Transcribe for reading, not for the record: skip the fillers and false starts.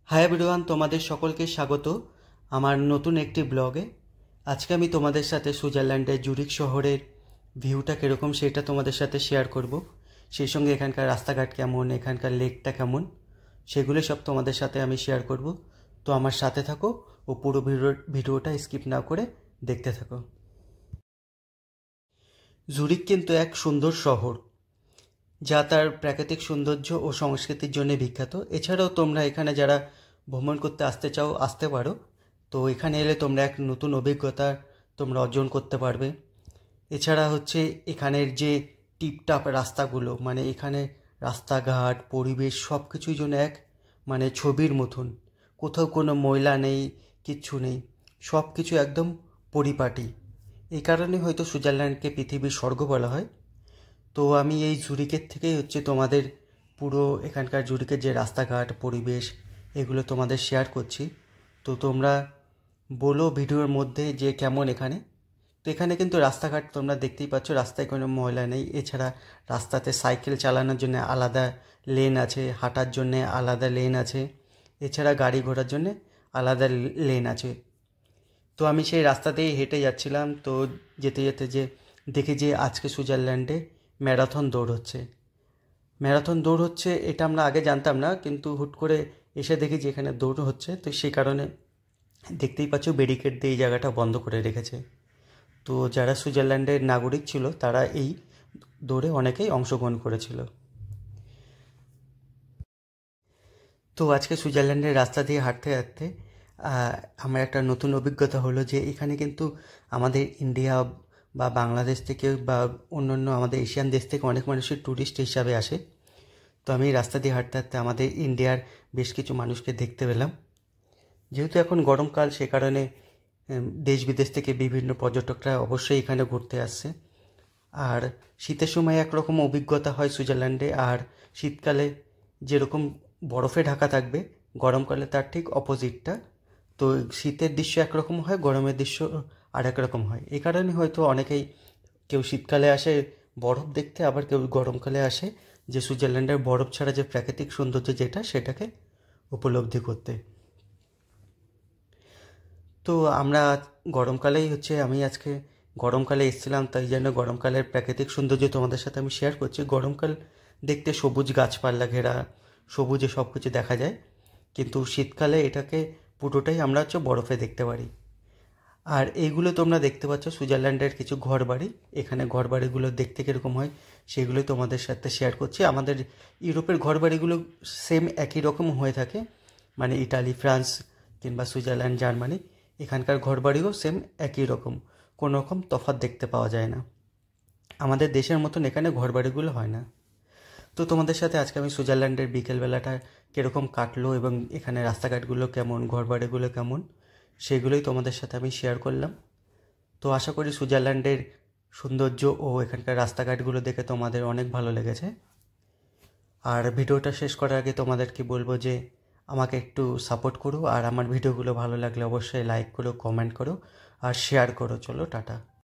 Hi everyone, তোমাদের সকলকে স্বাগত আমার নতুন একটি ব্লগে। আজকে আমি তোমাদের সাথে সুইজারল্যান্ডের জুরিখ শহরের ভিউটা কীরকম সেটা তোমাদের সাথে শেয়ার করব। সেই সঙ্গে এখানকার রাস্তাঘাট কেমন, এখানকার লেকটা কেমন, সেগুলো সব তোমাদের সাথে আমি শেয়ার করব। তো আমার সাথে থাকো ও পুরো ভিডিওটা স্কিপ না করে দেখতে থাকো। জুরিখ কিন্তু এক সুন্দর শহর, যা তার প্রাকৃতিক সৌন্দর্য ও সংস্কৃতির জন্য বিখ্যাত। এছাড়াও তোমরা এখানে যারা ভ্রমণ করতে আসতে চাও আসতে পারো। তো এখানে এলে তোমরা এক নতুন অভিজ্ঞতা তোমরা অর্জন করতে পারবে। এছাড়া হচ্ছে এখানের যে টিপটাপ রাস্তাগুলো, মানে এখানে রাস্তাঘাট পরিবেশ সব কিছুই যেন এক মানে ছবির মতন। কোথাও কোনো ময়লা নেই, কিচ্ছু নেই, সব কিছু একদম পরিপাটি। এই কারণে হয়তো সুইজারল্যান্ডকে পৃথিবীর স্বর্গ বলা হয়। তো আমি এই জুরিখের থেকেই হচ্ছে তোমাদের পুরো এখানকার জুরিখের যে রাস্তাঘাট পরিবেশ এগুলো তোমাদের শেয়ার করছি। তো তোমরা বলো ভিডিওর মধ্যে যে কেমন এখানে। তো এখানে কিন্তু রাস্তাঘাট তোমরা দেখতেই পাচ্ছ, রাস্তায় কোনো ময়লা নেই। এছাড়া রাস্তাতে সাইকেল চালানোর জন্য আলাদা লেন আছে, হাঁটার জন্যে আলাদা লেন আছে, এছাড়া গাড়ি ঘোড়ার জন্যে আলাদা লেন আছে। তো আমি সেই রাস্তাতেই হেঁটে যাচ্ছিলাম। তো যেতে যেতে দেখি যে আজকে সুইজারল্যান্ডে ম্যারাথন দৌড় হচ্ছে। এটা আমরা আগে জানতাম না, কিন্তু হুট করে এসে দেখি যে এখানে দৌড় হচ্ছে। তো সেই কারণে দেখতেই পাচ্ছ ব্যারিকেড দিয়ে এই জায়গাটা বন্ধ করে রেখেছে। তো যারা সুইজারল্যান্ডের নাগরিক ছিল তারা এই দৌড়ে অনেকেই অংশগ্রহণ করেছিল। তো আজকে সুইজারল্যান্ডের রাস্তা দিয়ে হাঁটতে হাঁটতে আমার একটা নতুন অভিজ্ঞতা হলো যে এখানে কিন্তু আমাদের ইন্ডিয়া বা বাংলাদেশ থেকে বা অন্যান্য আমাদের এশিয়ান দেশ থেকে অনেক মানুষের ট্যুরিস্ট হিসাবে আসে। তো আমি রাস্তা দিয়ে হাঁটতে হাঁটতে আমাদের ইন্ডিয়ার বেশ কিছু মানুষকে দেখতে পেলাম। যেহেতু এখন গরমকাল, সে কারণে দেশ বিদেশ থেকে বিভিন্ন পর্যটকরা অবশ্যই এখানে ঘুরতে আসছে। আর শীতের সময় একরকম অভিজ্ঞতা হয় সুইজারল্যান্ডে, আর শীতকালে যেরকম বরফে ঢাকা থাকবে, গরমকালে তার ঠিক অপোজিটটা। তো শীতের দৃশ্য একরকম হয়, গরমের দৃশ্য আর একরকম হয়। এই কারণে হয়তো অনেকেই কেউ শীতকালে আসে বরফ দেখতে, আবার কেউ গরমকালে আসে যে সুইজারল্যান্ডের বরফ ছাড়া যে প্রাকৃতিক সৌন্দর্য যেটা সেটাকে উপলব্ধি করতে। তো আমরা আমি আজকে গরমকালে এসেছিলাম, তাই জন্য গরমকালের প্রাকৃতিক সৌন্দর্য তোমাদের সাথে আমি শেয়ার করছি। গরমকাল দেখতে সবুজ গাছপালা ঘেরা, সবুজে সব কিছু দেখা যায়, কিন্তু শীতকালে এটাকে পুরোটাই আমরা বরফে দেখতে পারি। আর এইগুলো তোমরা দেখতে পাচ্ছ সুইজারল্যান্ডের কিছু ঘরবাড়ি। এখানে ঘরবাড়িগুলো দেখতে কীরকম হয় সেগুলোই তোমাদের সাথে শেয়ার করছি। আমাদের ইউরোপের ঘরবাড়িগুলো সেম একই রকম হয়ে থাকে, মানে ইটালি, ফ্রান্স কিংবা সুইজারল্যান্ড, জার্মানি, এখানকার ঘরবাড়িও সেম একই রকম, কোনো রকম তফাৎ দেখতে পাওয়া যায় না। আমাদের দেশের মতন এখানে ঘরবাড়িগুলো হয় না। তো তোমাদের সাথে আজকে আমি সুইজারল্যান্ডের বিকেলবেলাটা কীরকম কাটলো এবং এখানে রাস্তাঘাটগুলো কেমন, ঘরবাড়িগুলো কেমন, সেগুলোই তোমাদের সাথে আমি শেয়ার করলাম। তো আশা করি সুইজারল্যান্ডের সৌন্দর্য ও এখানকার রাস্তাঘাটগুলো দেখে তোমাদের অনেক ভালো লেগেছে। আর ভিডিওটা শেষ করার আগে তোমাদেরকে বলবো যে আমাকে একটু সাপোর্ট করো, আর আমার ভিডিওগুলো ভালো লাগলে অবশ্যই লাইক করো, কমেন্ট করো আর শেয়ার করো। চলো টাটা।